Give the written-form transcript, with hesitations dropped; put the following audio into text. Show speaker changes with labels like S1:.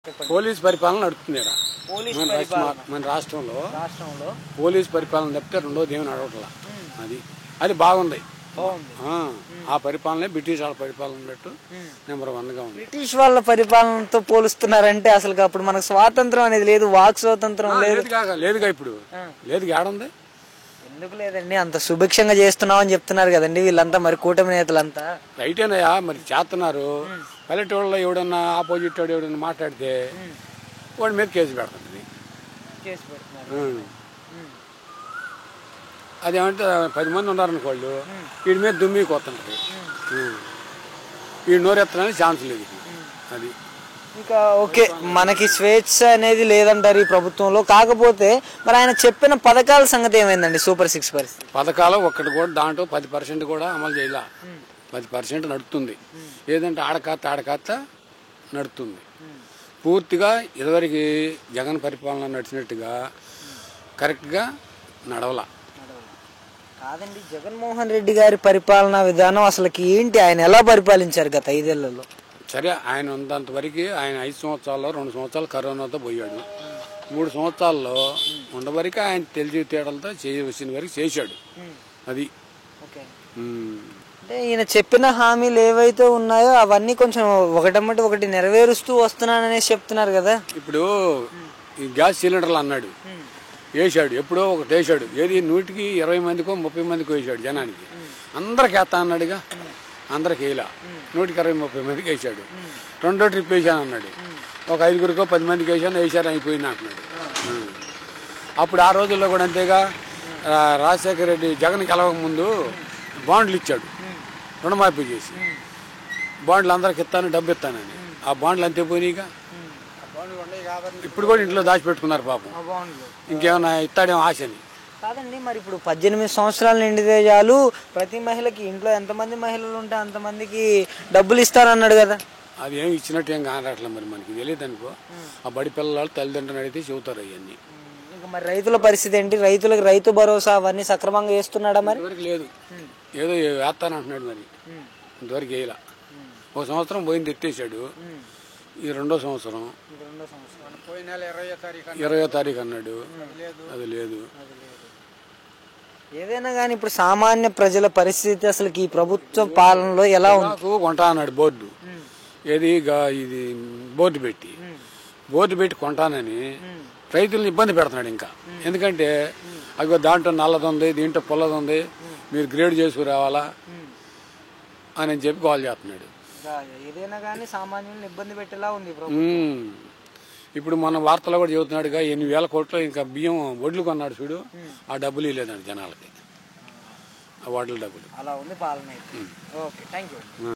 S1: Police పరిపాలన నడుస్తుంది మన రాష్ట్రంలో పోలీస్ పరిపాలన తప్పితే రెండోది ఏమి నడవట్లా. అది బాగుంది. ఆ పరిపాలన బ్రిటిష్ వాళ్ళ పరిపాలన ఉన్నట్టు నెంబర్ 1 గా ఉంది.
S2: బ్రిటిష్ వాళ్ళ పరిపాలనతో పోలుస్తున్నారంటే అసలు అప్పుడు మనకు స్వాతంత్రం అనేది లేదు, వాక్ స్వాతంత్రం
S1: లేదుగా ఇప్పుడు లేదు. ఏడుంది?
S2: ఎందుకు లేదండి, అంత సుభిక్షంగా చేస్తున్నాం అని చెప్తున్నారు కదండి వీళ్ళంతా, మరి కూటమి నేతలంతా.
S1: రైటేనయ్యా, మరి చేస్తున్నారు. పల్లెటూళ్ళలో ఎవడన్నా ఆపోజిట్ వాడు ఎవడన్నా మాట్లాడితే వాడి మీద కేసు పెడుతుంది. అదేమంటే 10 మంది ఉన్నారనుకోళ్ళు, వీడి మీద దుమ్మి కొత్తంటది. వీడు నోరెత్తడానికి ఛాన్స్ లేదు. అది
S2: ఇంకా ఓకే, మనకి స్వేచ్ఛ అనేది లేదంటారు ఈ ప్రభుత్వంలో. కాకపోతే మరి ఆయన చెప్పిన పథకాల సంగతి ఏమైందండి? సూపర్ 6 పరిస్థితి
S1: పథకాలు ఒక్కటి కూడా దాంట్లో 10% కూడా అమలు చేయాల. 10% నడుస్తుంది. ఏదంటే ఆడకాత నడుస్తుంది. పూర్తిగా ఇదివరకు జగన్ పరిపాలన నడిచినట్టుగా కరెక్ట్గా నడవల.
S2: కాదండి, జగన్మోహన్ రెడ్డి గారి పరిపాలనా విధానం అసలుకి ఏంటి? ఆయన ఎలా పరిపాలించారు గత 5 ఏళ్లలో?
S1: సరే, ఆయన ఉన్నంత వరకు ఆయన 5 సంవత్సరాల్లో 2 సంవత్సరాలు కరోనాతో పోయాడు. 3 సంవత్సరాల్లో ఉండవరకు ఆయన తెలివితేటలతో చేయవలసిన వరకు చేశాడు. అది
S2: అంటే ఈయన చెప్పిన హామీలు ఏవైతే ఉన్నాయో అవన్నీ కొంచెం ఒకటమ్మటి ఒకటి నెరవేరుస్తూ వస్తున్నాననేసి చెప్తున్నారు కదా.
S1: ఇప్పుడు ఈ గ్యాస్ సిలిండర్లు అన్నాడు, వేసాడు. ఎప్పుడో ఒకటి వేసాడు. ఏది 100కి 20 మందికో 30 మందికో వేసాడు. జనానికి అందరికి వేస్తా అన్నాడుగా. అందరికి వేయలా. 100కి 20 30 మందికి వేసాడు. 2వ ట్రిప్ వేసాను అన్నాడు. ఒక 5గురికో 10 మందికి వేసారు అయిపోయింది అంటున్నాడు. అప్పుడు ఆ రోజుల్లో కూడా అంతేగా. రాజశేఖర రెడ్డి జగన్ గెలవక ముందు బాండ్లు ఇచ్చాడు, రుణమాఫీ చేసి. బాండ్లు అందరికి ఇస్తాను, డబ్బు ఇస్తానని. ఆ బాండ్లు అంతే పోయినాయిగా. ఇప్పుడు కూడా ఇంట్లో దాచిపెట్టుకున్నారు పాపం. ఇంకేమన్నా ఇస్తాడేమో ఆశని.
S2: కాదండి, మరి ఇప్పుడు 18 సంవత్సరాలు నిండితే చాలు ప్రతి మహిళకి, ఇంట్లో ఎంతమంది మహిళలు ఉంటే అంతమందికి డబ్బులు ఇస్తారన్నాడు కదా.
S1: అది ఏమి ఇచ్చినట్టు ఏం కానట్లే. మరి మనకి తెలియదు అనుకో. ఆ బడి పిల్లలు తల్లిదండ్రులు అడిగితే చెబుతారు అవన్నీ.
S2: ఇంకా మరి రైతుల పరిస్థితి ఏంటి? రైతులకు రైతు భరోసా అవన్నీ సక్రమంగా వేస్తున్నాడా? మరి
S1: ఇంతవరకు లేదు. ఏదో వేస్తానంటున్నాడు. మరి ఇంతవరకు వేయలా. 1 సంవత్సరం పోయింది, ఎత్తేసాడు. ఈ 2వ సంవత్సరం 20వ తారీఖు అన్నాడు. అది లేదు.
S2: ఏదైనా కానీ ఇప్పుడు సామాన్య ప్రజల పరిస్థితి అసలు ఈ ప్రభుత్వ పాలనలో ఎలా ఉంది?
S1: కొంటా అన్నాడు బోర్డు. ఏది ఇది బోర్డు పెట్టి కొంటానని రైతులను ఇబ్బంది పెడుతున్నాడు ఇంకా. ఎందుకంటే అదిగో దాంట్లో నల్లది ఉంది, దీంట్లో పుల్లది ఉంది, మీరు గ్రేడ్ చేసుకురావాలా అని చెప్పి కాల్ చేస్తున్నాడు.
S2: ఏదైనా కానీ సామాన్యులను ఇబ్బంది పెట్టేలా ఉంది.
S1: ఇప్పుడు మన వార్తలో కూడా చెబుతున్నాడుగా 8,000 కోట్లు ఇంకా బియ్యం వడ్లు కొన్నాడు చూడు. ఆ డబ్బులు ఇవ్వలేదండి జనాలకి, ఆ వడ్ల డబ్బులు.
S2: అలా ఉంది పాలన. Okay, thank you.